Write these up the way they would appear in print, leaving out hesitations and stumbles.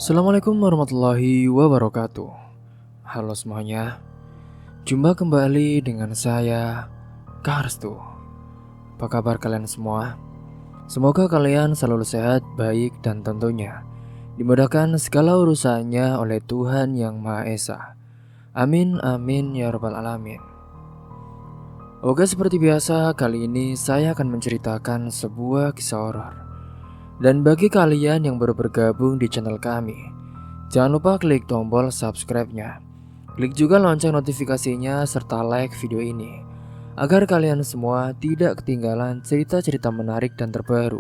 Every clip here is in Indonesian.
Assalamualaikum warahmatullahi wabarakatuh. Halo semuanya, jumpa kembali dengan saya, Karstu. Apa kabar kalian semua? Semoga kalian selalu sehat, baik, dan tentunya dimudahkan segala urusannya oleh Tuhan Yang Maha Esa. Amin, amin, ya rabbal alamin. Oke, seperti biasa, kali ini saya akan menceritakan sebuah kisah horor. Dan bagi kalian yang baru bergabung di channel kami, jangan lupa klik tombol subscribe-nya. Klik juga lonceng notifikasinya serta like video ini agar kalian semua tidak ketinggalan cerita-cerita menarik dan terbaru,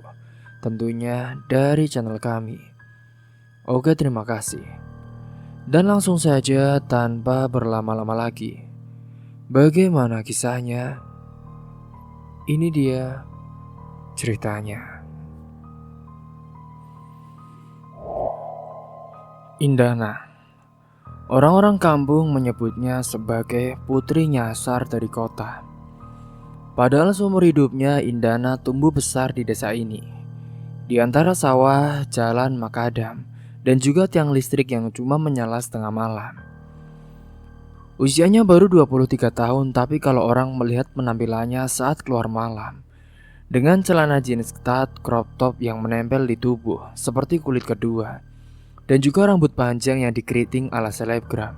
tentunya dari channel kami. Oke, terima kasih. Dan langsung saja tanpa berlama-lama lagi. Bagaimana kisahnya? Ini dia ceritanya. Indana. Orang-orang kampung menyebutnya sebagai putri nyasar dari kota. Padahal seumur hidupnya Indana tumbuh besar di desa ini. Di antara sawah, jalan makadam, dan juga tiang listrik yang cuma menyala setengah malam. Usianya baru 23 tahun, tapi kalau orang melihat penampilannya saat keluar malam, dengan celana jeans ketat, crop top yang menempel di tubuh seperti kulit kedua, dan juga rambut panjang yang dikeriting ala selebgram,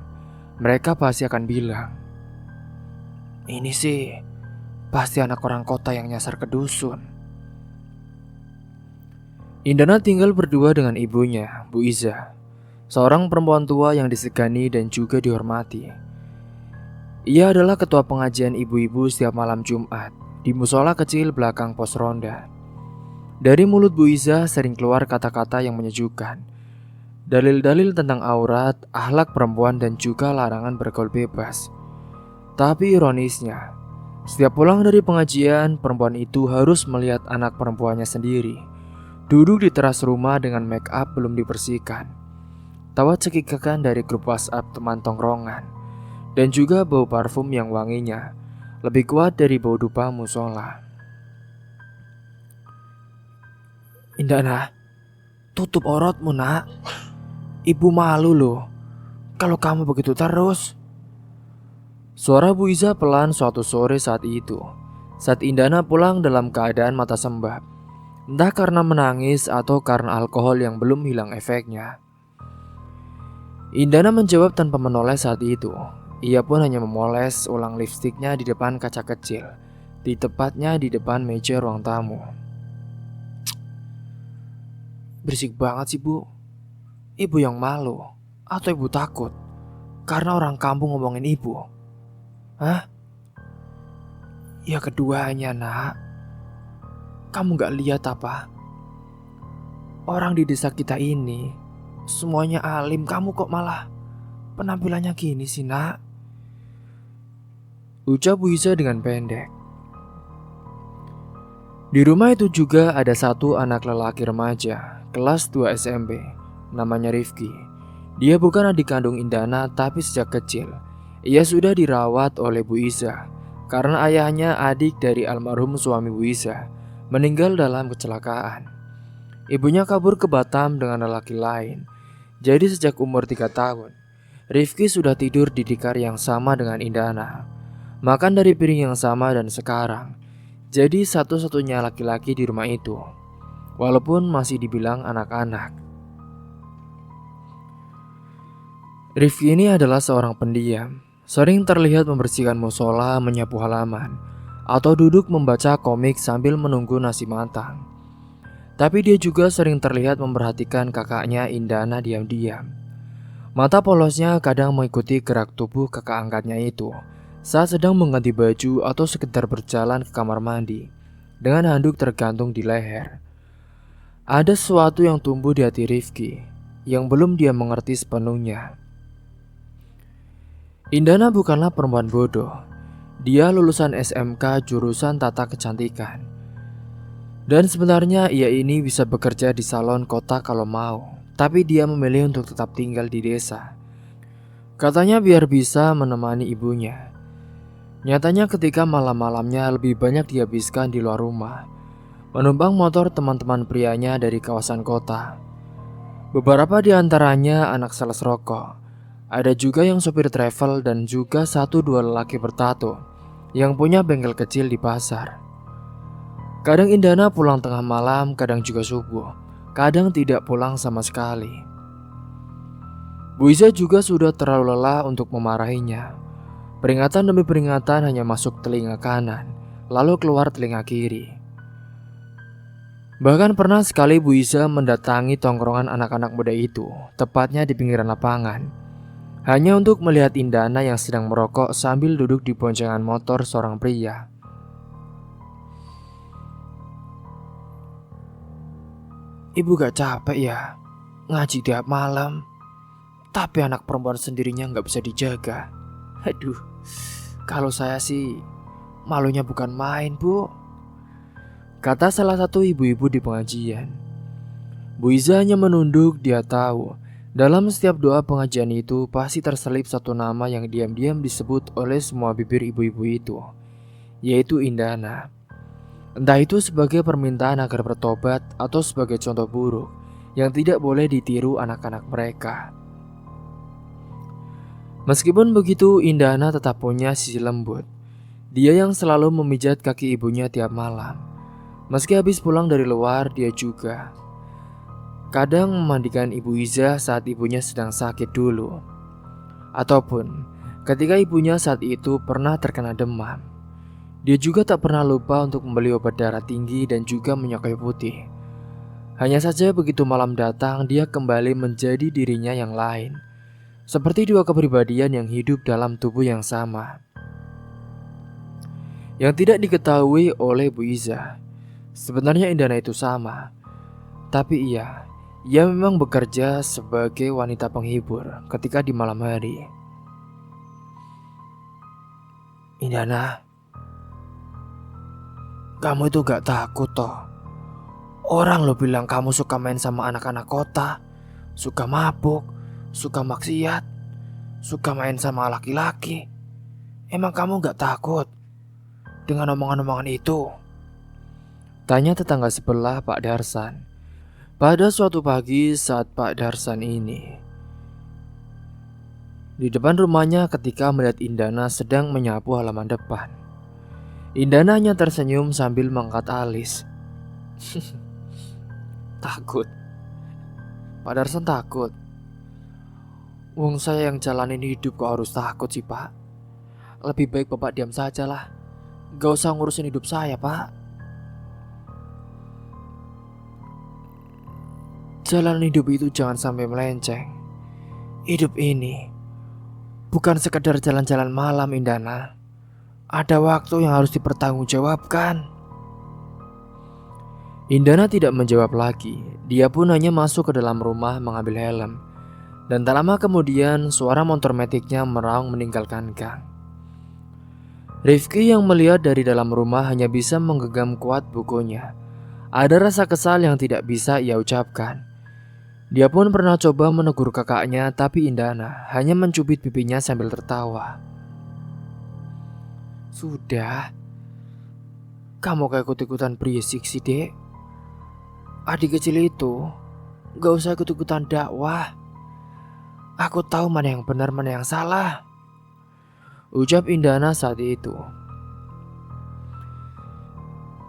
mereka pasti akan bilang, "Ini sih pasti anak orang kota yang nyasar ke dusun." Indana tinggal berdua dengan ibunya, Bu Iza, seorang perempuan tua yang disegani dan juga dihormati. Ia adalah ketua pengajian ibu-ibu setiap malam Jumat di musola kecil belakang pos ronda. Dari mulut Bu Iza sering keluar kata-kata yang menyejukkan, dalil-dalil tentang aurat, akhlak perempuan, dan juga larangan bergaul bebas. Tapi ironisnya, setiap pulang dari pengajian, perempuan itu harus melihat anak perempuannya sendiri duduk di teras rumah dengan make up belum dibersihkan, tawa cekikakan dari grup WhatsApp teman tongkrongan, dan juga bau parfum yang wanginya lebih kuat dari bau dupa musola. "Indana, tutup orotmu nak. Ibu malu loh kalau kamu begitu terus." Suara Bu Iza pelan suatu sore saat itu, saat Indana pulang dalam keadaan mata sembab, entah karena menangis atau karena alkohol yang belum hilang efeknya. Indana menjawab tanpa menoleh saat itu. Ia pun hanya memoles ulang lipstiknya di depan kaca kecil, tepatnya di depan meja ruang tamu. "Berisik banget sih, Bu. Ibu yang malu atau ibu takut karena orang kampung ngomongin ibu? Hah?" "Ya keduanya, nak. Kamu gak lihat apa? Orang di desa kita ini semuanya alim, kamu kok malah penampilannya gini sih, nak?" ucap Bu Iza dengan pendek. Di rumah itu juga ada satu anak lelaki remaja, kelas 2 SMP, namanya Rifki. Dia bukan adik kandung Indana, tapi sejak kecil ia sudah dirawat oleh Bu Iza karena ayahnya, adik dari almarhum suami Bu Iza, meninggal dalam kecelakaan. Ibunya kabur ke Batam dengan lelaki lain. Jadi sejak umur 3 tahun, Rifki sudah tidur di tikar yang sama dengan Indana, makan dari piring yang sama, dan sekarang jadi satu-satunya laki-laki di rumah itu, walaupun masih dibilang anak-anak. Rifki ini adalah seorang pendiam, sering terlihat membersihkan musola, menyapu halaman, atau duduk membaca komik sambil menunggu nasi matang. Tapi dia juga sering terlihat memperhatikan kakaknya Indana diam-diam. Mata polosnya kadang mengikuti gerak tubuh kakak angkatnya itu saat sedang mengganti baju atau sekedar berjalan ke kamar mandi dengan handuk tergantung di leher. Ada sesuatu yang tumbuh di hati Rifki yang belum dia mengerti sepenuhnya. Indana bukanlah perempuan bodoh. Dia lulusan SMK jurusan tata kecantikan. Dan sebenarnya ia ini bisa bekerja di salon kota kalau mau, tapi dia memilih untuk tetap tinggal di desa. Katanya biar bisa menemani ibunya. Nyatanya ketika malam-malamnya lebih banyak dihabiskan di luar rumah, menumpang motor teman-teman prianya dari kawasan kota. Beberapa di antaranya anak sales rokok. Ada juga yang sopir travel dan juga satu dua lelaki bertato yang punya bengkel kecil di pasar. Kadang Indana pulang tengah malam, kadang juga subuh. Kadang tidak pulang sama sekali. Bu Iza juga sudah terlalu lelah untuk memarahinya. Peringatan demi peringatan hanya masuk telinga kanan, lalu keluar telinga kiri. Bahkan pernah sekali Bu Iza mendatangi tongkrongan anak-anak muda itu, tepatnya di pinggiran lapangan. Hanya untuk melihat Indana yang sedang merokok sambil duduk di boncengan motor seorang pria. Ibu gak capek ya ngaji tiap malam, tapi anak perempuan sendirinya gak bisa dijaga. Aduh, kalau saya sih malunya bukan main, Bu, kata salah satu ibu-ibu di pengajian. Bu Iza hanya menunduk. Dia tahu dalam setiap doa pengajian itu pasti terselip satu nama yang diam-diam disebut oleh semua bibir ibu-ibu itu, yaitu Indana. Entah itu sebagai permintaan agar bertobat atau sebagai contoh buruk yang tidak boleh ditiru anak-anak mereka. Meskipun begitu, Indana tetap punya sisi lembut. Dia yang selalu memijat kaki ibunya tiap malam. Meski habis pulang dari luar, dia juga kadang memandikan Ibu Iza saat ibunya sedang sakit dulu, ataupun ketika ibunya saat itu pernah terkena demam. Dia juga tak pernah lupa untuk membeli obat darah tinggi dan juga minyak kayu putih. Hanya saja begitu malam datang, dia kembali menjadi dirinya yang lain, seperti dua kepribadian yang hidup dalam tubuh yang sama. Yang tidak diketahui oleh Bu Iza, sebenarnya Indana itu sama, tapi ia memang bekerja sebagai wanita penghibur ketika di malam hari. Indana, kamu itu gak takut toh? Orang lo bilang kamu suka main sama anak-anak kota, suka mabuk, suka maksiat, suka main sama laki-laki. Emang kamu gak takut dengan omongan-omongan itu? Tanya tetangga sebelah, Pak Darsan. Pada suatu pagi saat Pak Darsan ini di depan rumahnya ketika melihat Indana sedang menyapu halaman depan. Indana hanya tersenyum sambil mengangkat alis. Takut? Pak Darsan takut? Wong saya yang jalanin hidup kok harus takut sih, Pak? Lebih baik Bapak diam sajalah. Gak usah ngurusin hidup saya, Pak. Jalan hidup itu jangan sampai melenceng. Hidup ini bukan sekedar jalan-jalan malam, Indana. Ada waktu yang harus dipertanggungjawabkan. Indana tidak menjawab lagi. Dia pun hanya masuk ke dalam rumah mengambil helm. Dan tak lama kemudian suara motor metiknya meraung meninggalkan gang. Rifki yang melihat dari dalam rumah hanya bisa menggenggam kuat bukunya. Ada rasa kesal yang tidak bisa ia ucapkan. Dia pun pernah coba menegur kakaknya, tapi Indana hanya mencubit pipinya sambil tertawa. Sudah, kamu kayak ikut-ikutan berisik sih, Dek. Adik kecil itu gak usah ikut-ikutan dakwah. Aku tahu mana yang benar, mana yang salah, ucap Indana saat itu.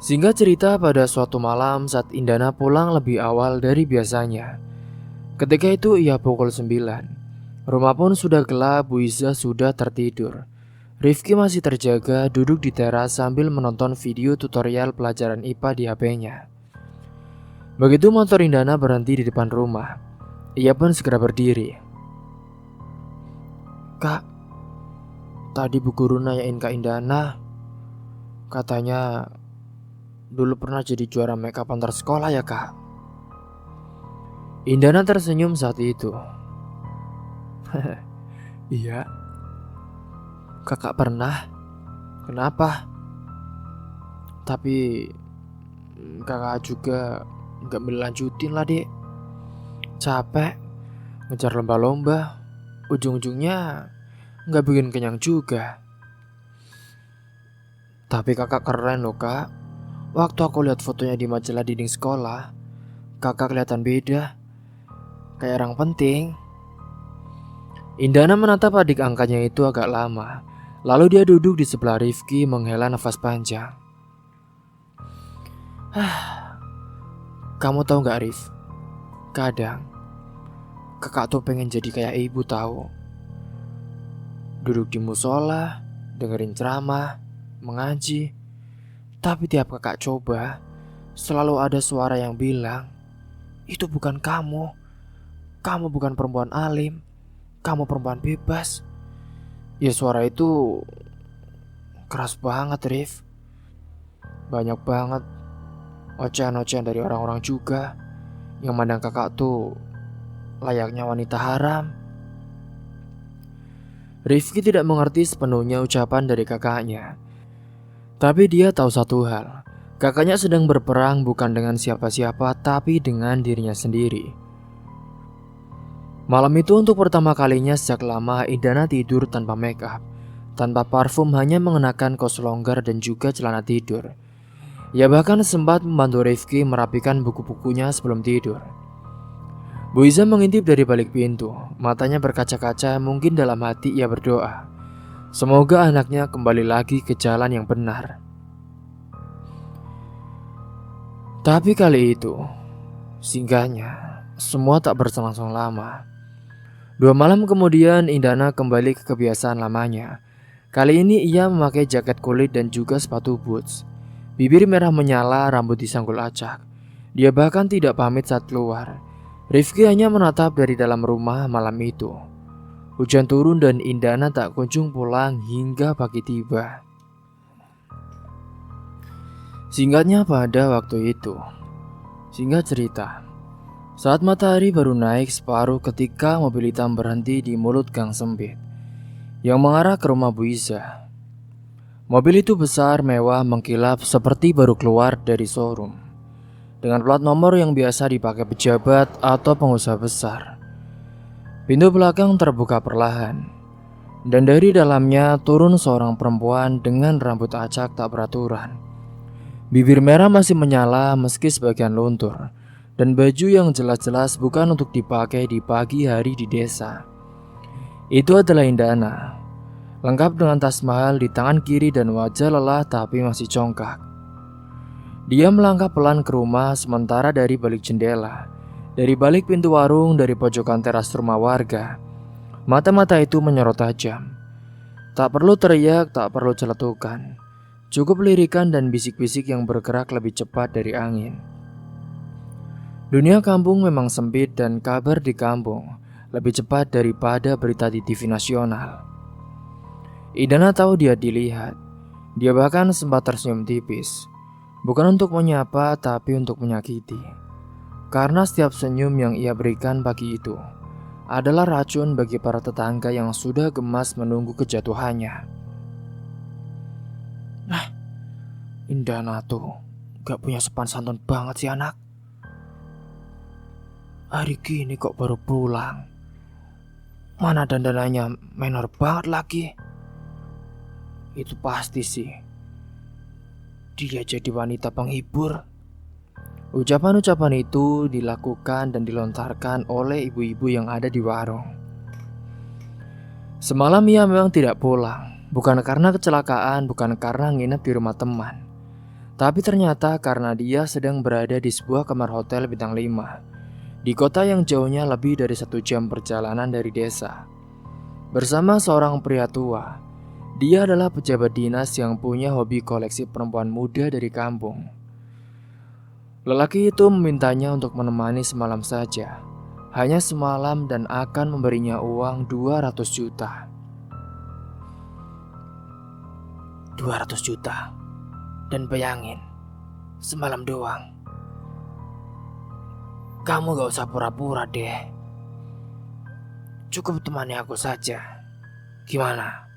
Singkat cerita, pada suatu malam saat Indana pulang lebih awal dari biasanya. Ketika itu ia pukul 9. Rumah pun sudah gelap, Bu Iza sudah tertidur. Rifki masih terjaga duduk di teras sambil menonton video tutorial pelajaran IPA di HP-nya. Begitu motor Indana berhenti di depan rumah, ia pun segera berdiri. Kak, tadi Bu Guru nanyain Kak Indana. Katanya dulu pernah jadi juara make up antar sekolah ya, Kak? Indana tersenyum saat itu. Iya, kakak pernah. Kenapa? Tapi kakak juga gak melanjutin lah, Dek. Capek ngejar lomba-lomba, ujung-ujungnya gak bikin kenyang juga. Tapi kakak keren loh, Kak. Waktu aku lihat fotonya di majalah dinding sekolah, kakak kelihatan beda. kayak orang penting. Indana menatap adik angkatnya itu agak lama. Lalu dia duduk di sebelah Rifki menghela nafas panjang. Kamu tahu gak, Rif? Kadang kakak tuh pengen jadi kayak ibu tahu. Duduk di musola, dengerin ceramah, mengaji. Tapi tiap kakak coba, selalu ada suara yang bilang, itu bukan kamu. Kamu bukan perempuan alim. Kamu perempuan bebas. Ya suara itu keras banget, Rif. Banyak banget ocehan-ocehan dari orang-orang juga yang mandang kakak tuh layaknya wanita haram. Rifki tidak mengerti sepenuhnya ucapan dari kakaknya. Tapi dia tahu satu hal. Kakaknya sedang berperang bukan dengan siapa-siapa, tapi dengan dirinya sendiri. Malam itu untuk pertama kalinya sejak lama Indana tidur tanpa make up, tanpa parfum, hanya mengenakan kaos longgar dan juga celana tidur. Ia bahkan sempat membantu Rifki merapikan buku-bukunya sebelum tidur. Bu Iza mengintip dari balik pintu, matanya berkaca-kaca, mungkin dalam hati ia berdoa. Semoga anaknya kembali lagi ke jalan yang benar. Tapi kali itu, singgahnya, semua tak berselang-selang lama. 2 malam kemudian Indana kembali ke kebiasaan lamanya. Kali ini ia memakai jaket kulit dan juga sepatu boots. Bibir merah menyala, rambut disanggul acak. Dia bahkan tidak pamit saat keluar. Rifki hanya menatap dari dalam rumah malam itu. Hujan turun dan Indana tak kunjung pulang hingga pagi tiba. Singkatnya pada waktu itu, singkat cerita, saat matahari baru naik separuh ketika mobil hitam berhenti di mulut gang sempit yang mengarah ke rumah Bu Iza. Mobil itu besar, mewah, mengkilap seperti baru keluar dari showroom, dengan plat nomor yang biasa dipakai pejabat atau pengusaha besar. Pintu belakang terbuka perlahan, dan dari dalamnya turun seorang perempuan dengan rambut acak tak beraturan. Bibir merah masih menyala meski sebagian luntur, dan baju yang jelas-jelas bukan untuk dipakai di pagi hari di desa. Itu adalah Indana, lengkap dengan tas mahal di tangan kiri dan wajah lelah tapi masih congkak. Dia melangkah pelan ke rumah, sementara dari balik jendela, dari balik pintu warung, dari pojokan teras rumah warga, mata-mata itu menyorot tajam. Tak perlu teriak, tak perlu celetukan, cukup lirikan dan bisik-bisik yang bergerak lebih cepat dari angin. Dunia kampung memang sempit dan kabar di kampung lebih cepat daripada berita di TV nasional. Indana tahu dia dilihat. Dia bahkan sempat tersenyum tipis. Bukan untuk menyapa, tapi untuk menyakiti. Karena setiap senyum yang ia berikan pagi itu adalah racun bagi para tetangga yang sudah gemas menunggu kejatuhannya. Indana tuh gak punya sopan santun banget sih anak. Hari gini kok baru pulang. Mana dandanannya menor banget lagi. Itu pasti sih dia jadi wanita penghibur. Ucapan-ucapan itu dilakukan dan dilontarkan oleh ibu-ibu yang ada di warung. Semalam ia memang tidak pulang, bukan karena kecelakaan, bukan karena nginep di rumah teman, tapi ternyata karena dia sedang berada di sebuah kamar hotel bintang 5 di kota yang jauhnya lebih dari 1 jam perjalanan dari desa, bersama seorang pria tua. Dia adalah pejabat dinas yang punya hobi koleksi perempuan muda dari kampung. Lelaki itu memintanya untuk menemani semalam saja, hanya semalam, dan akan memberinya uang 200 juta. 200 juta. Dan bayangin, semalam doang. Kamu gak usah pura-pura deh. Cukup temani aku saja. Gimana?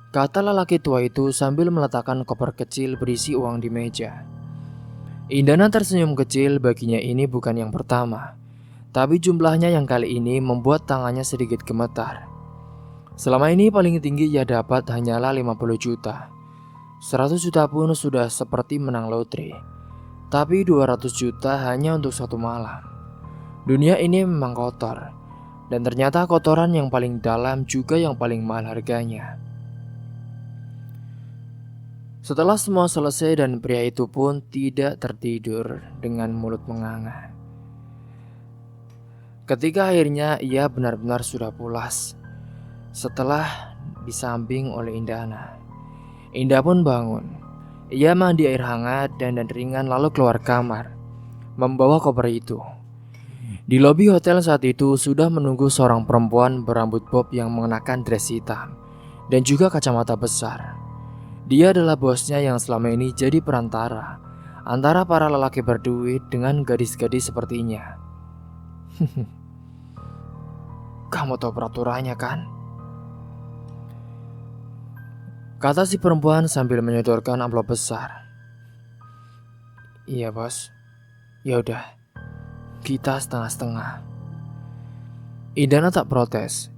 Kata lelaki tua itu sambil meletakkan koper kecil berisi uang di meja. Indana tersenyum kecil, baginya ini bukan yang pertama. Tapi jumlahnya yang kali ini membuat tangannya sedikit gemetar. Selama ini paling tinggi ia dapat hanyalah 50 juta. 100 juta pun sudah seperti menang lotre. Tapi 200 juta hanya untuk 1 malam. Dunia ini memang kotor, dan ternyata kotoran yang paling dalam juga yang paling mahal harganya. Setelah semua selesai dan pria itu pun tidak tertidur dengan mulut menganga. Ketika akhirnya ia benar-benar sudah pulas setelah disamping oleh Indana. Indah pun bangun. Ia mandi air hangat dan ringan lalu keluar kamar, membawa koper itu. Di lobi hotel saat itu sudah menunggu seorang perempuan berambut bob yang mengenakan dress hitam dan juga kacamata besar. Dia adalah bosnya yang selama ini jadi perantara antara para lelaki berduit dengan gadis-gadis sepertinya. Kamu tahu peraturannya kan? Kata si perempuan sambil menyodorkan amplop besar. Iya bos. Ya udah, kita setengah-setengah. Indana tak protes.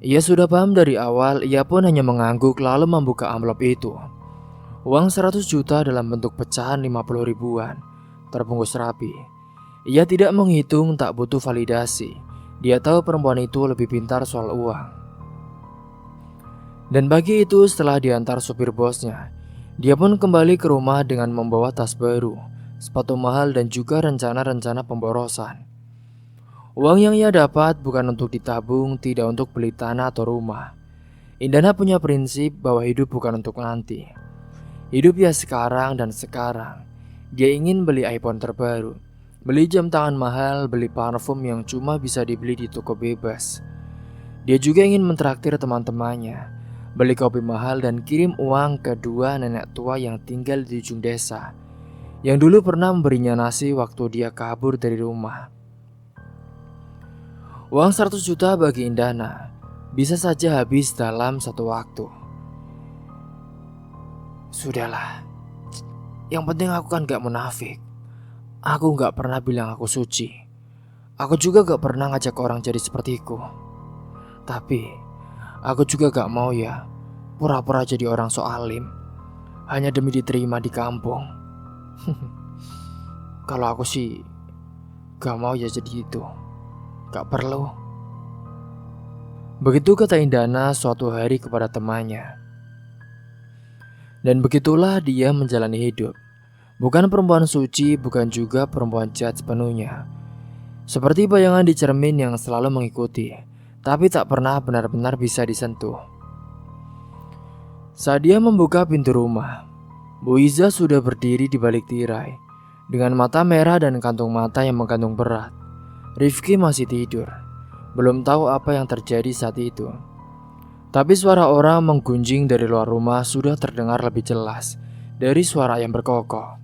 Ia sudah paham dari awal, ia pun hanya mengangguk lalu membuka amplop itu. Uang 100 juta dalam bentuk pecahan 50 ribuan, terbungkus rapi. Ia tidak menghitung, tak butuh validasi. Dia tahu perempuan itu lebih pintar soal uang. Dan pagi itu setelah diantar supir bosnya, dia pun kembali ke rumah dengan membawa tas baru, sepatu mahal dan juga rencana-rencana pemborosan. Uang yang ia dapat bukan untuk ditabung, tidak untuk beli tanah atau rumah. Indana punya prinsip bahwa hidup bukan untuk nanti. Hidup ya sekarang dan sekarang. Dia ingin beli iPhone terbaru, beli jam tangan mahal, beli parfum yang cuma bisa dibeli di toko bebas. Dia juga ingin mentraktir teman-temannya, beli kopi mahal dan kirim uang ke dua nenek tua yang tinggal di ujung desa, yang dulu pernah memberinya nasi waktu dia kabur dari rumah. Uang 100 juta bagi Indana bisa saja habis dalam satu waktu. Sudahlah, yang penting aku kan gak munafik. Aku gak pernah bilang aku suci. Aku juga gak pernah ngajak orang jadi sepertiku. Tapi aku juga gak mau ya pura-pura jadi orang so alim hanya demi diterima di kampung. Kalau aku sih gak mau ya jadi itu. Gak perlu. Begitu kata Indana suatu hari kepada temannya. Dan begitulah dia menjalani hidup. Bukan perempuan suci, bukan juga perempuan jahat sepenuhnya. Seperti bayangan di cermin yang selalu mengikuti, tapi tak pernah benar-benar bisa disentuh. Saat dia membuka pintu rumah, Bu Iza sudah berdiri di balik tirai, dengan mata merah dan kantung mata yang menggantung berat. Rifki masih tidur, belum tahu apa yang terjadi saat itu. Tapi suara orang menggunjing dari luar rumah sudah terdengar lebih jelas dari suara yang berkokok.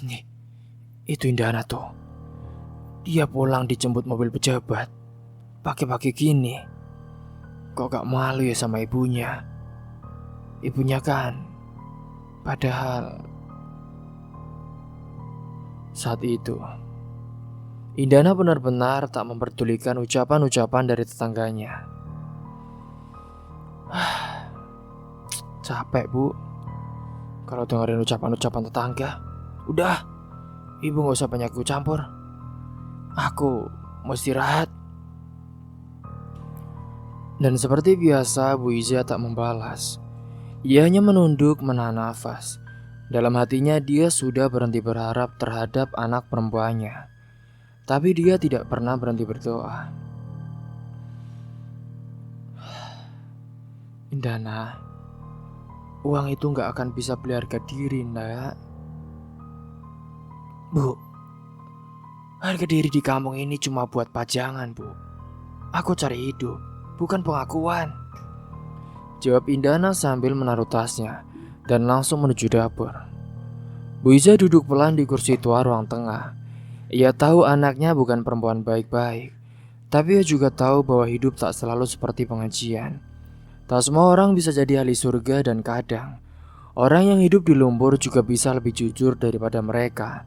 Nih, itu Indana tuh. Dia pulang dijemput mobil pejabat, pakai gini. Kok gak malu ya sama ibunya? Ibunya kan, padahal saat itu Indana benar-benar tak memperdulikan ucapan-ucapan dari tetangganya. Capek bu, kalau dengerin ucapan-ucapan tetangga. Udah, ibu gak usah banyak ikut campur. Aku mau istirahat. Dan seperti biasa Bu Iza tak membalas. Ia hanya menunduk menahan nafas. Dalam hatinya dia sudah berhenti berharap terhadap anak perempuannya. Tapi dia tidak pernah berhenti berdoa. Indana, uang itu gak akan bisa beli harga diri, nak. Bu, harga diri di kampung ini cuma buat pajangan, Bu. Aku cari hidup, bukan pengakuan. Jawab Indana sambil menaruh tasnya dan langsung menuju dapur. Bu Iza duduk pelan di kursi tua ruang tengah. Ia tahu anaknya bukan perempuan baik-baik, tapi ia juga tahu bahwa hidup tak selalu seperti pengajian. Tak semua orang bisa jadi ahli surga dan kadang orang yang hidup di lumpur juga bisa lebih jujur daripada mereka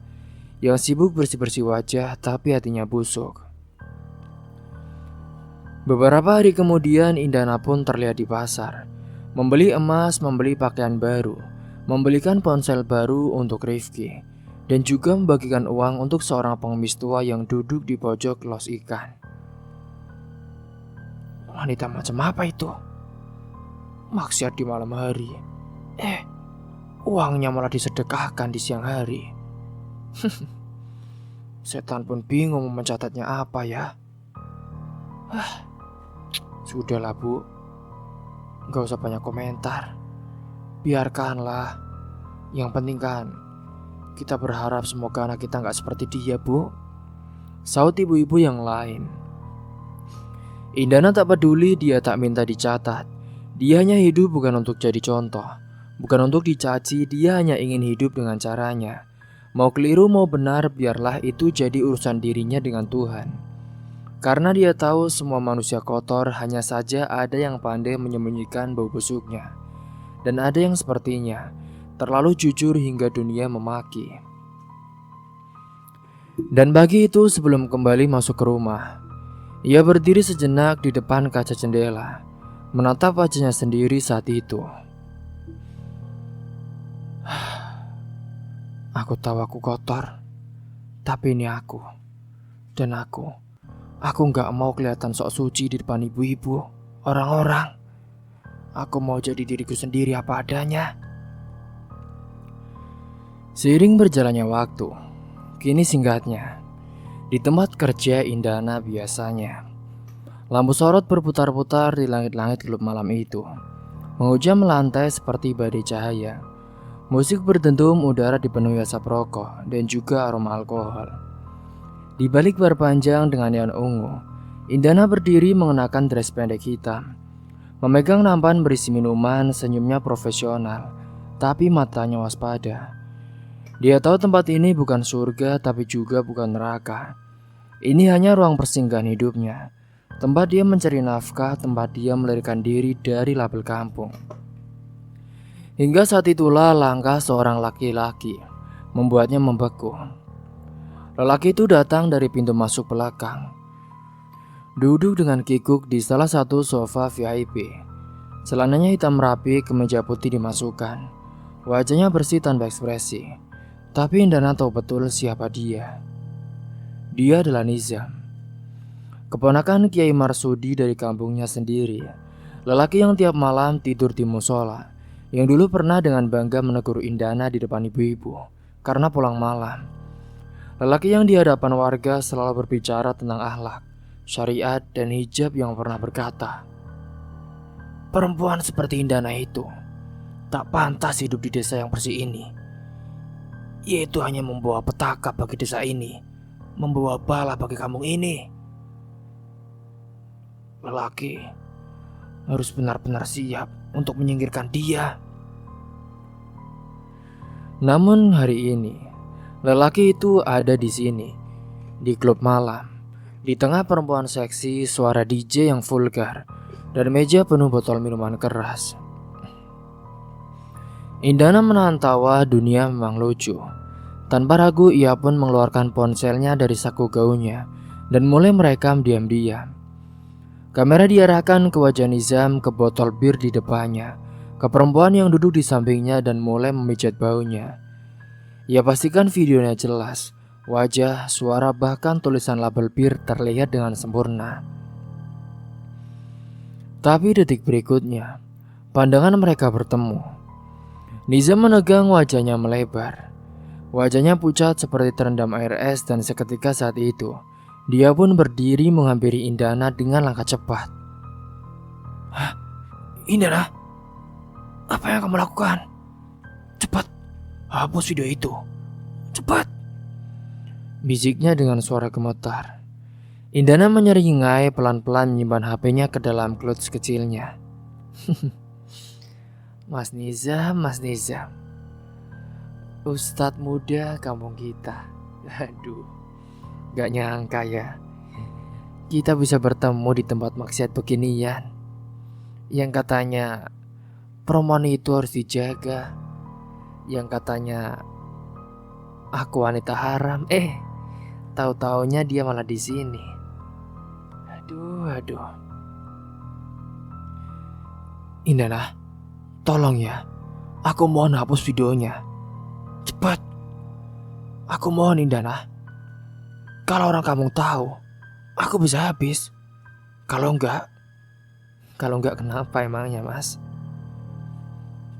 yang sibuk bersih-bersih wajah tapi hatinya busuk. Beberapa hari kemudian Indana pun terlihat di pasar, membeli emas, membeli pakaian baru, membelikan ponsel baru untuk Rifki. dan juga membagikan uang untuk seorang pengemis tua yang duduk di pojok los ikan. Wanita macam apa itu? Maksiat di malam hari. Uangnya malah disedekahkan di siang hari. Setan pun bingung mencatatnya apa ya. Sudahlah bu, gak usah banyak komentar. Biarkanlah. Yang penting kan kita berharap semoga anak kita gak seperti dia bu, saut ibu-ibu yang lain. Indana tak peduli dia tak minta dicatat. Dia hanya hidup bukan untuk jadi contoh, bukan untuk dicaci. Dia hanya ingin hidup dengan caranya. Mau keliru mau benar, biarlah itu jadi urusan dirinya dengan Tuhan. Karena dia tahu semua manusia kotor, hanya saja ada yang pandai menyembunyikan bau busuknya. Dan ada yang sepertinya terlalu jujur hingga dunia memaki. Dan pagi itu sebelum kembali masuk ke rumah, ia berdiri sejenak di depan kaca jendela, menatap wajahnya sendiri saat itu. Aku tahu aku kotor, tapi ini aku. Dan aku gak mau kelihatan sok suci di depan ibu-ibu, orang-orang. Aku mau jadi diriku sendiri apa adanya. Seiring berjalannya waktu, kini singkatnya, di tempat kerja Indana biasanya, lampu sorot berputar-putar di langit-langit gelap malam itu, menghujam lantai seperti badai cahaya. Musik berdentum, udara dipenuhi asap rokok dan juga aroma alkohol. Di balik bar panjang dengan neon ungu, Indana berdiri mengenakan dress pendek hitam, memegang nampan berisi minuman. Senyumnya profesional, tapi matanya waspada. Dia tahu tempat ini bukan surga, tapi juga bukan neraka. Ini hanya ruang persinggahan hidupnya, tempat dia mencari nafkah, tempat dia melarikan diri dari label kampung. Hingga saat itulah langkah seorang laki-laki membuatnya membeku. Lelaki itu datang dari pintu masuk belakang, duduk dengan kikuk di salah satu sofa VIP. Celananya hitam rapi, kemeja putih dimasukkan. Wajahnya bersih tanpa ekspresi. Tapi Indana tahu betul siapa dia. Dia adalah Nizam, keponakan Kiai Marsudi dari kampungnya sendiri. Lelaki yang tiap malam tidur di musola, yang dulu pernah dengan bangga menegur Indana di depan ibu-ibu karena pulang malam. Lelaki yang di hadapan warga selalu berbicara tentang akhlak, syariat, dan hijab, yang pernah berkata, "Perempuan seperti Indana itu tak pantas hidup di desa yang bersih ini. Yaitu hanya membawa petaka bagi desa ini, membawa bala bagi kampung ini. Lelaki harus benar-benar siap untuk menyingkirkan dia." Namun hari ini, lelaki itu ada di sini, di klub malam, di tengah perempuan seksi, suara DJ yang vulgar, dan meja penuh botol minuman keras. Indana menahan tawa. Dunia memang lucu. Tanpa ragu ia pun mengeluarkan ponselnya dari saku gaunnya dan mulai merekam diam-diam. Kamera diarahkan ke wajah Nizam, ke botol bir di depannya, ke perempuan yang duduk di sampingnya, dan mulai memijat baunya. Ia pastikan videonya jelas. Wajah, suara, bahkan tulisan label bir terlihat dengan sempurna. Tapi detik berikutnya, pandangan mereka bertemu. Nizam menegang, wajahnya melebar. Wajahnya pucat seperti terendam air es, dan seketika saat itu dia pun berdiri menghampiri Indana dengan langkah cepat. "Hah? Indana? Apa yang kamu lakukan? Cepat, hapus video itu. Cepat!" bisiknya dengan suara gemetar. Indana menyeringai, pelan-pelan menyimpan HP-nya ke dalam clutch kecilnya. Mas Nizam, Ustadz muda kampung kita. Aduh, gak nyangka ya, kita bisa bertemu di tempat maksiat beginian. Yang katanya perempuan itu harus dijaga, yang katanya aku wanita haram, tahu-taunya dia malah di sini. Aduh. Indana, tolong ya, aku mohon hapus videonya. Cepat. Aku mohon Indana. Kalau orang kampung tahu, aku bisa habis. Kalau enggak kenapa emangnya, Mas?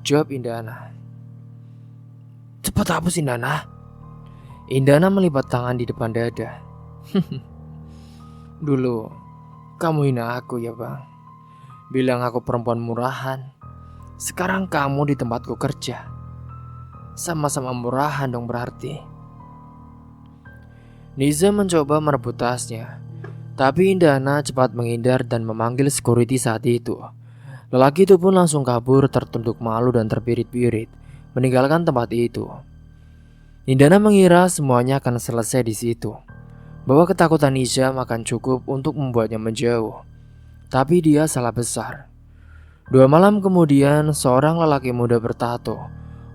Jawab Indana. Cepat hapus Indana. Indana melipat tangan di depan dada. Dulu, kamu hina aku ya bang. Bilang aku perempuan murahan. Sekarang kamu di tempatku kerja. Sama-sama murahan dong berarti. Niza mencoba merebut tasnya, tapi Indana cepat menghindar dan memanggil security saat itu. Lelaki itu pun langsung kabur tertunduk malu dan terbirit-birit, meninggalkan tempat itu. Indana mengira semuanya akan selesai di situ, bahwa ketakutan Nizam akan cukup untuk membuatnya menjauh. Tapi dia salah besar. 2 malam kemudian, seorang lelaki muda bertato,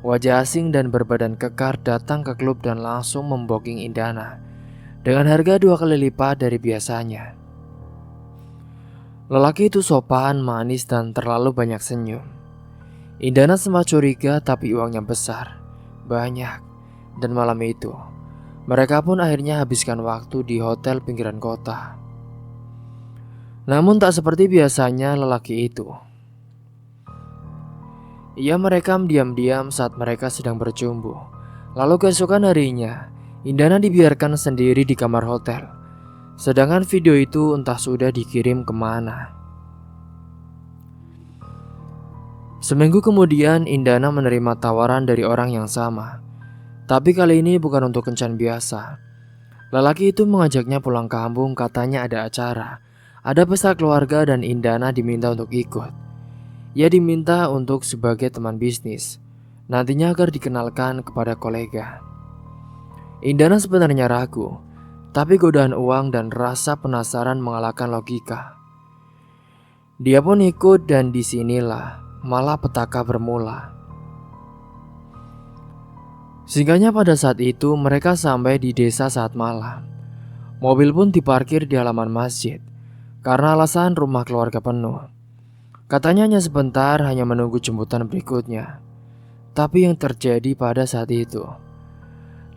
wajah asing dan berbadan kekar datang ke klub dan langsung memboking Indana dengan harga 2 kali lipat dari biasanya. Lelaki itu sopan, manis, dan terlalu banyak senyum. Indana sempat curiga, tapi uangnya besar, banyak. Dan malam itu, mereka pun akhirnya habiskan waktu di hotel pinggiran kota. Namun tak seperti biasanya lelaki itu. Ia merekam diam-diam saat mereka sedang berjumbu. Lalu keesokan harinya, Indana dibiarkan sendiri di kamar hotel. Sedangkan video itu entah sudah dikirim kemana. Seminggu kemudian Indana menerima tawaran dari orang yang sama. Tapi kali ini bukan untuk kencan biasa. Lelaki itu mengajaknya pulang kampung, katanya ada acara. Ada pesta keluarga dan Indana diminta untuk ikut. Ia diminta untuk sebagai teman bisnis. Nantinya agar dikenalkan kepada kolega. Indana sebenarnya ragu, tapi godaan uang dan rasa penasaran mengalahkan logika. Dia pun ikut dan disinilah malah petaka bermula. Singkatnya pada saat itu mereka sampai di desa saat malam. Mobil pun diparkir di halaman masjid karena alasan rumah keluarga penuh. Katanya hanya sebentar, hanya menunggu jemputan berikutnya. Tapi yang terjadi pada saat itu,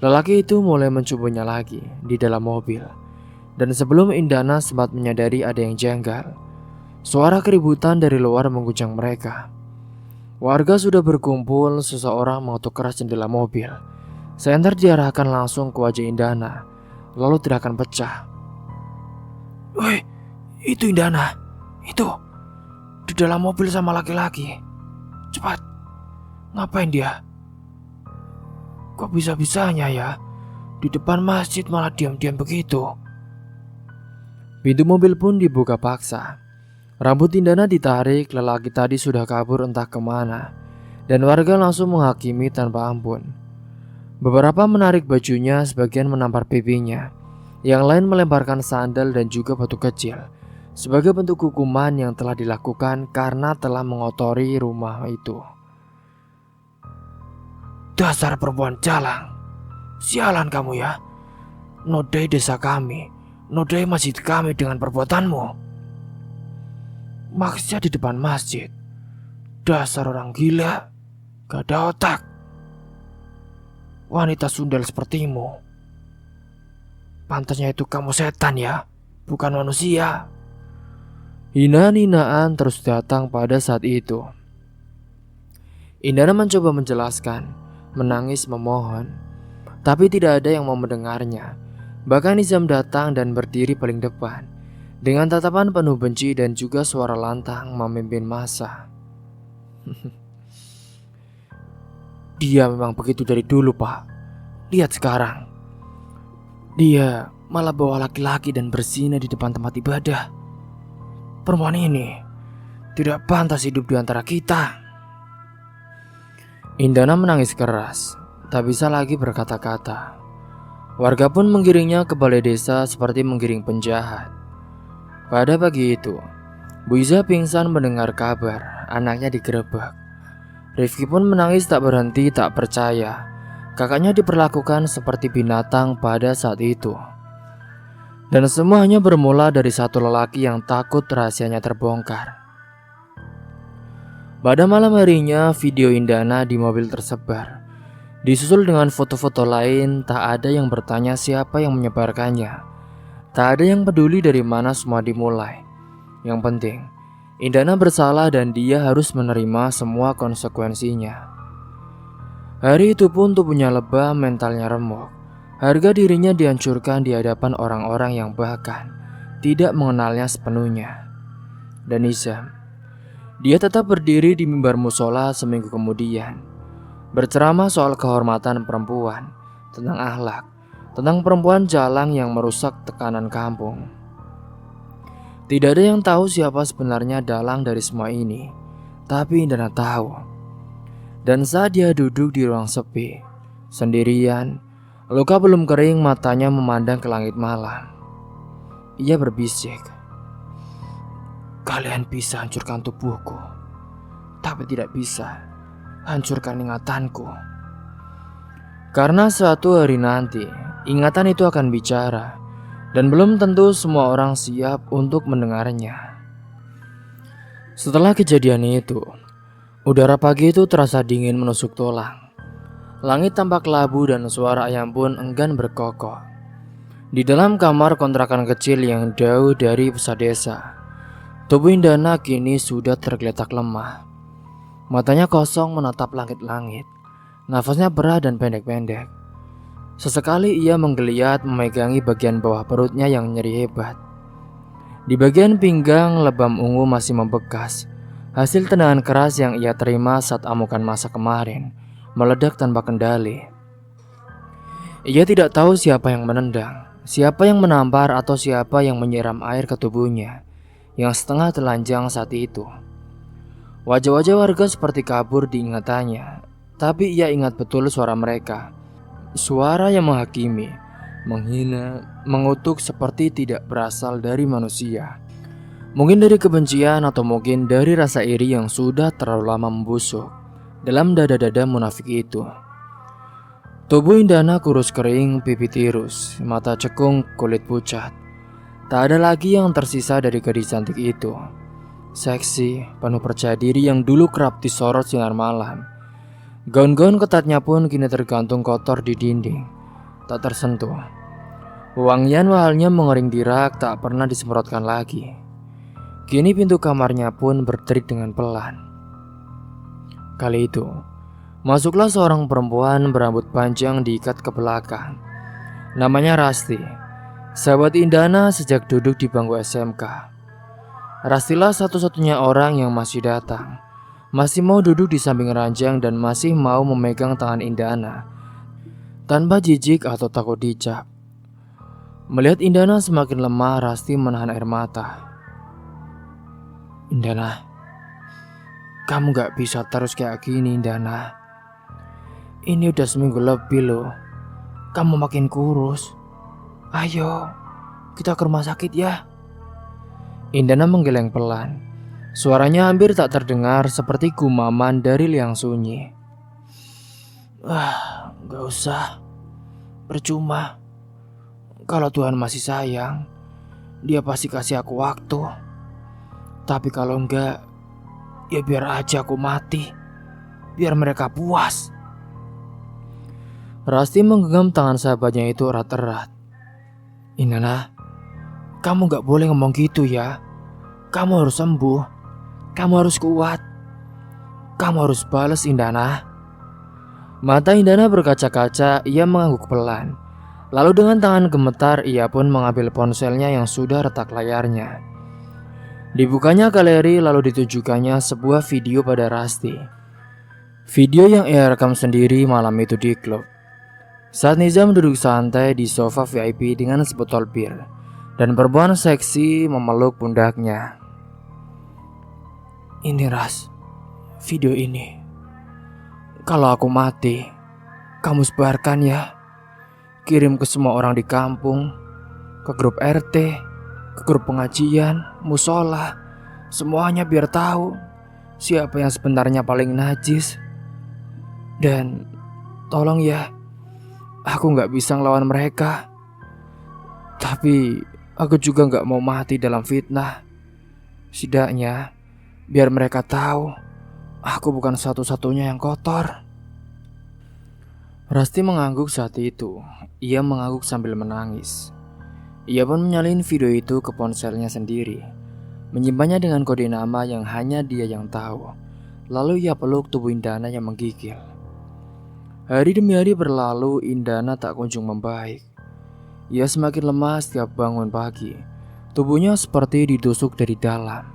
lelaki itu mulai mencumbunya lagi di dalam mobil. Dan sebelum Indana sempat menyadari ada yang janggal, suara keributan dari luar mengguncang mereka. Warga sudah berkumpul, seseorang mengetuk keras jendela mobil. Senter diarahkan langsung ke wajah Indana, lalu teriakan pecah. Woi, itu Indana, itu di dalam mobil sama laki-laki. Cepat, ngapain dia? Kok bisa-bisanya ya, di depan masjid malah diam-diam begitu? Pintu mobil pun dibuka paksa. Rambut Indana ditarik, lelaki tadi sudah kabur entah kemana. Dan warga langsung menghakimi tanpa ampun. Beberapa menarik bajunya, sebagian menampar pipinya. Yang lain melemparkan sandal dan juga batu kecil sebagai bentuk hukuman yang telah dilakukan karena telah mengotori rumah itu. Dasar perempuan jalang, sialan kamu ya. Nodai desa kami, nodai masjid kami dengan perbuatanmu. Maksudnya di depan masjid. Dasar orang gila, gak ada otak. Wanita sundal sepertimu. Pantasnya itu kamu setan ya, bukan manusia. Hinaan-hinaan terus datang pada saat itu. Indana mencoba menjelaskan, menangis memohon, tapi tidak ada yang mau mendengarnya. Bahkan Nizam datang dan berdiri paling depan dengan tatapan penuh benci dan juga suara lantang memimpin massa. Dia memang begitu dari dulu, Pak. Lihat sekarang. Dia malah bawa laki-laki dan berzina di depan tempat ibadah. Perempuan ini tidak pantas hidup di antara kita. Indana menangis keras, tak bisa lagi berkata-kata. Warga pun menggiringnya ke balai desa seperti menggiring penjahat. Pada pagi itu, Bu Iza pingsan mendengar kabar anaknya digerebek. Rifki pun menangis tak berhenti, tak percaya kakaknya diperlakukan seperti binatang pada saat itu. Dan semuanya bermula dari satu lelaki yang takut rahasianya terbongkar. Pada malam harinya, video Indana di mobil tersebar. Disusul dengan foto-foto lain, tak ada yang bertanya siapa yang menyebarkannya. Tak ada yang peduli dari mana semua dimulai. Yang penting, Indana bersalah dan dia harus menerima semua konsekuensinya. Hari itu pun tubuhnya lebam, mentalnya remuk. Harga dirinya dihancurkan di hadapan orang-orang yang bahkan tidak mengenalnya sepenuhnya. Dan Izam, dia tetap berdiri di mimbar musola seminggu kemudian, berceramah soal kehormatan perempuan, tentang akhlak, tentang perempuan jalang yang merusak tekanan kampung. Tidak ada yang tahu siapa sebenarnya dalang dari semua ini, tapi Indana tahu. Dan saat dia duduk di ruang sepi, sendirian, luka belum kering, matanya memandang ke langit malam. Ia berbisik, "Kalian bisa hancurkan tubuhku, tapi tidak bisa hancurkan ingatanku." Karena suatu hari nanti, ingatan itu akan bicara, dan belum tentu semua orang siap untuk mendengarnya. Setelah kejadian itu, udara pagi itu terasa dingin menusuk tulang. Langit tampak labu dan suara ayam pun enggan berkokok. Di dalam kamar kontrakan kecil yang jauh dari pusat desa, tubuh Indana kini sudah tergeletak lemah. Matanya kosong menatap langit-langit. Nafasnya berat dan pendek-pendek. Sesekali ia menggeliat memegangi bagian bawah perutnya yang nyeri hebat. Di bagian pinggang, lebam ungu masih membekas. Hasil tendangan keras yang ia terima saat amukan masa kemarin meledak tanpa kendali. Ia tidak tahu siapa yang menendang, siapa yang menampar, atau siapa yang menyiram air ke tubuhnya yang setengah telanjang saat itu. Wajah-wajah warga seperti kabur di ingatannya, tapi ia ingat betul suara mereka. Suara yang menghakimi, menghina, mengutuk seperti tidak berasal dari manusia. Mungkin dari kebencian atau mungkin dari rasa iri yang sudah terlalu lama membusuk dalam dada-dada munafik itu. Tubuh Indana kurus kering, pipi tirus, mata cekung, kulit pucat. Tak ada lagi yang tersisa dari gadis cantik itu. Seksi, penuh percaya diri yang dulu kerap disorot sinar malam. Gaun-gaun ketatnya pun kini tergantung kotor di dinding, tak tersentuh. Wangian mahalnya mengering di rak, tak pernah disemprotkan lagi. Kini pintu kamarnya pun berderik dengan pelan. Kali itu, masuklah seorang perempuan berambut panjang diikat ke belakang. Namanya Rasti, sahabat Indana sejak duduk di bangku SMK. Rastilah satu-satunya orang yang masih datang, masih mau duduk di samping ranjang dan masih mau memegang tangan Indana tanpa jijik atau takut dicap. Melihat Indana semakin lemah, Rasti menahan air mata. "Indana, kamu gak bisa terus kayak gini, Indana. Ini udah seminggu lebih loh. Kamu makin kurus. Ayo, kita ke rumah sakit ya." Indana menggeleng pelan. Suaranya hampir tak terdengar, seperti gumaman dari liang sunyi. Gak usah. Percuma. Kalau Tuhan masih sayang, Dia pasti kasih aku waktu. Tapi kalau enggak, ya biar aja aku mati. Biar mereka puas. Rasti menggenggam tangan sahabatnya itu erat-erat. "Indana, kamu gak boleh ngomong gitu ya. Kamu harus sembuh. Kamu harus kuat. Kamu harus balas, Indana." Mata Indana berkaca-kaca, ia mengangguk pelan. Lalu dengan tangan gemetar, ia pun mengambil ponselnya yang sudah retak layarnya. Dibukanya galeri, lalu ditujukannya sebuah video pada Rasti. Video yang ia rekam sendiri malam itu di klub. Saat Nizam duduk santai di sofa VIP dengan sebotol bir, dan perempuan seksi memeluk pundaknya. "Ini Ras, video ini. Kalau aku mati, kamu sebarkan ya. Kirim ke semua orang di kampung, ke grup RT, ke grup pengajian, musola, semuanya biar tahu siapa yang sebenarnya paling najis. Dan tolong ya, aku gak bisa ngelawan mereka. Tapi aku juga gak mau mati dalam fitnah. Setidaknya biar mereka tahu aku bukan satu-satunya yang kotor." Rasti mengangguk saat itu. Ia mengangguk sambil menangis. Ia pun menyalin video itu ke ponselnya sendiri, menyimpannya dengan kode nama yang hanya dia yang tahu. Lalu ia peluk tubuh Indana yang menggigil. Hari demi hari berlalu, Indana tak kunjung membaik. Ia semakin lemah setiap bangun pagi. Tubuhnya seperti ditusuk dari dalam.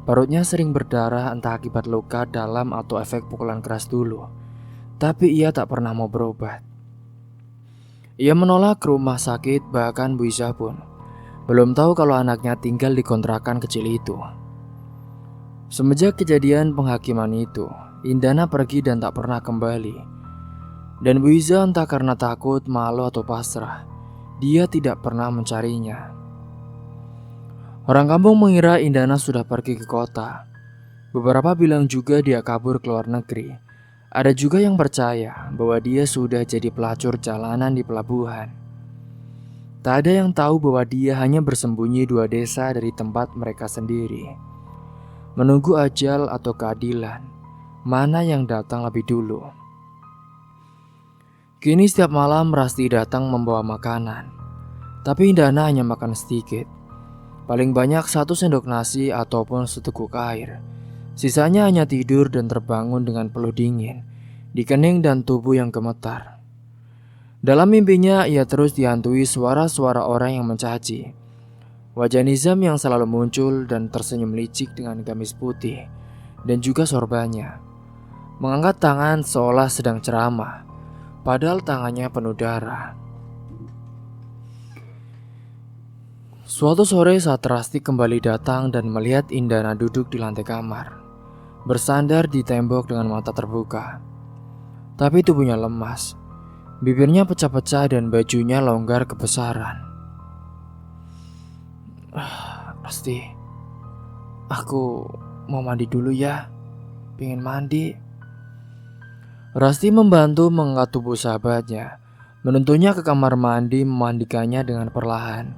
Perutnya sering berdarah entah akibat luka dalam atau efek pukulan keras dulu. Tapi ia tak pernah mau berobat. Ia menolak ke rumah sakit, bahkan Bu Iza pun belum tahu kalau anaknya tinggal di kontrakan kecil itu. Semenjak kejadian penghakiman itu, Indana pergi dan tak pernah kembali. Dan Bu Iza entah karena takut, malu atau pasrah, dia tidak pernah mencarinya. Orang kampung mengira Indana sudah pergi ke kota. Beberapa bilang juga dia kabur ke luar negeri. Ada juga yang percaya bahwa dia sudah jadi pelacur jalanan di pelabuhan. Tak ada yang tahu bahwa dia hanya bersembunyi 2 desa dari tempat mereka sendiri, menunggu ajal atau keadilan, mana yang datang lebih dulu. Kini setiap malam Rasti datang membawa makanan, tapi Indana hanya makan sedikit. Paling banyak 1 sendok nasi ataupun seteguk air. Sisanya hanya tidur dan terbangun dengan peluh dingin di kening dan tubuh yang gemetar. Dalam mimpinya ia terus dihantui suara-suara orang yang mencaci. Wajah Nizam yang selalu muncul dan tersenyum licik dengan gamis putih dan juga sorbannya. Mengangkat tangan seolah sedang ceramah, padahal tangannya penuh darah. Suatu sore saat Rasti kembali datang dan melihat Indana duduk di lantai kamar, bersandar di tembok dengan mata terbuka. Tapi tubuhnya lemas, bibirnya pecah-pecah dan bajunya longgar kebesaran. Rasti, aku mau mandi dulu ya, pengen mandi. Rasti membantu mengangkat tubuh sahabatnya, menuntunnya ke kamar mandi, memandikannya dengan perlahan,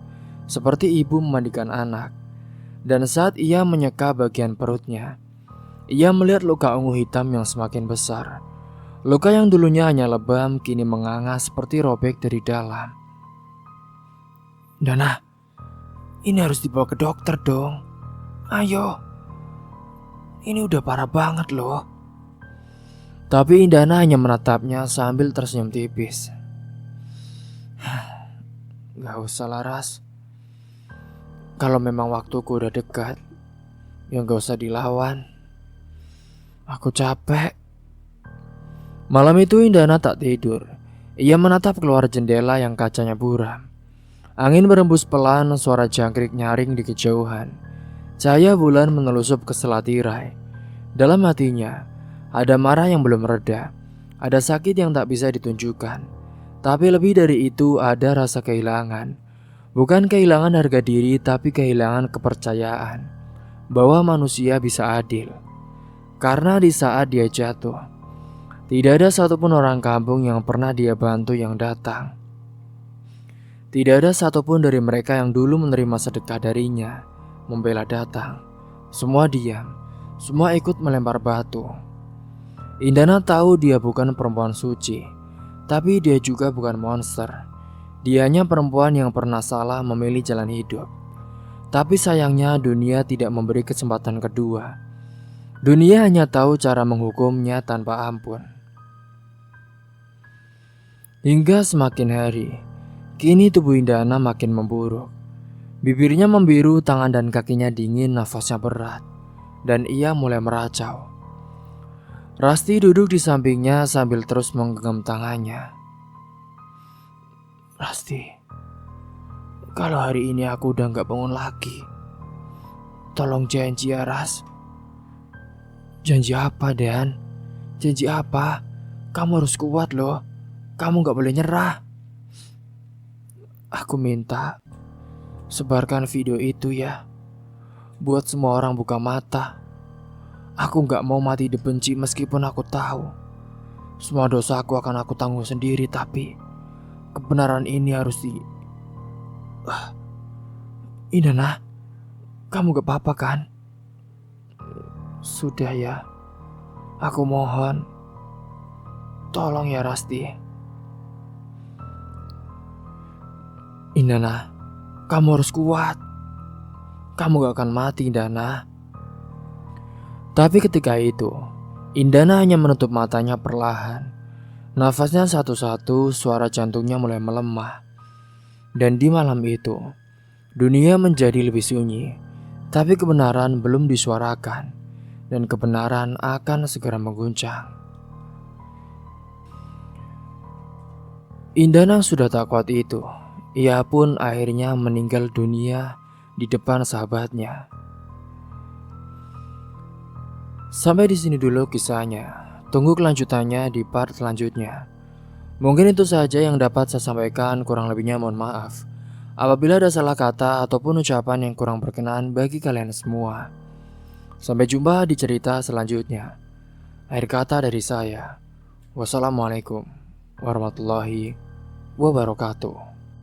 seperti ibu memandikan anak. Dan saat ia menyeka bagian perutnya, ia melihat luka ungu hitam yang semakin besar. Luka yang dulunya hanya lebam kini menganga seperti robek dari dalam. Dana, ini harus dibawa ke dokter dong. Ayo, ini udah parah banget loh. Tapi Indana hanya menatapnya sambil tersenyum tipis. Gak usah Laras. Kalau memang waktuku udah dekat, ya gak usah dilawan. Aku capek. Malam itu Indana tak tidur. Ia menatap keluar jendela yang kacanya buram. Angin berembus pelan, suara jangkrik nyaring di kejauhan. Cahaya bulan menelusup ke selat tirai. Dalam hatinya, ada marah yang belum reda. Ada sakit yang tak bisa ditunjukkan. Tapi lebih dari itu ada rasa kehilangan. Bukan kehilangan harga diri, tapi kehilangan kepercayaan bahwa manusia bisa adil. Karena di saat dia jatuh, tidak ada satupun orang kampung yang pernah dia bantu yang datang. Tidak ada satupun dari mereka yang dulu menerima sedekah darinya membela datang. Semua diam, semua ikut melempar batu. Indana tahu dia bukan perempuan suci, tapi dia juga bukan monster. Dia hanya perempuan yang pernah salah memilih jalan hidup. Tapi sayangnya dunia tidak memberi kesempatan kedua. Dunia hanya tahu cara menghukumnya tanpa ampun. Hingga semakin hari, kini tubuh Indana makin memburuk. Bibirnya membiru, tangan dan kakinya dingin, nafasnya berat, dan ia mulai meracau. Rasti duduk di sampingnya sambil terus menggenggam tangannya. Rasti, kalau hari ini aku udah gak bangun lagi, tolong janji ya Ras. Janji apa Dan? Janji apa? Kamu harus kuat loh. Kamu gak boleh nyerah. Aku minta sebarkan video itu ya, buat semua orang buka mata. Aku gak mau mati dibenci meskipun aku tahu semua dosa aku akan aku tanggung sendiri. Tapi kebenaran ini harus Indana, kamu gak apa-apa kan? Sudah ya, aku mohon, tolong ya Rasti. Indana, kamu harus kuat. Kamu gak akan mati, Indana. Tapi ketika itu, Indana hanya menutup matanya perlahan. Nafasnya satu-satu, suara jantungnya mulai melemah. Dan di malam itu, dunia menjadi lebih sunyi. Tapi kebenaran belum disuarakan. Dan kebenaran akan segera mengguncang. Indana sudah tak kuat itu. Ia pun akhirnya meninggal dunia di depan sahabatnya. Sampai di sini dulu kisahnya. Tunggu kelanjutannya di part selanjutnya. Mungkin itu saja yang dapat saya sampaikan, kurang lebihnya mohon maaf. Apabila ada salah kata ataupun ucapan yang kurang berkenan bagi kalian semua. Sampai jumpa di cerita selanjutnya. Akhir kata dari saya. Wassalamualaikum warahmatullahi wabarakatuh.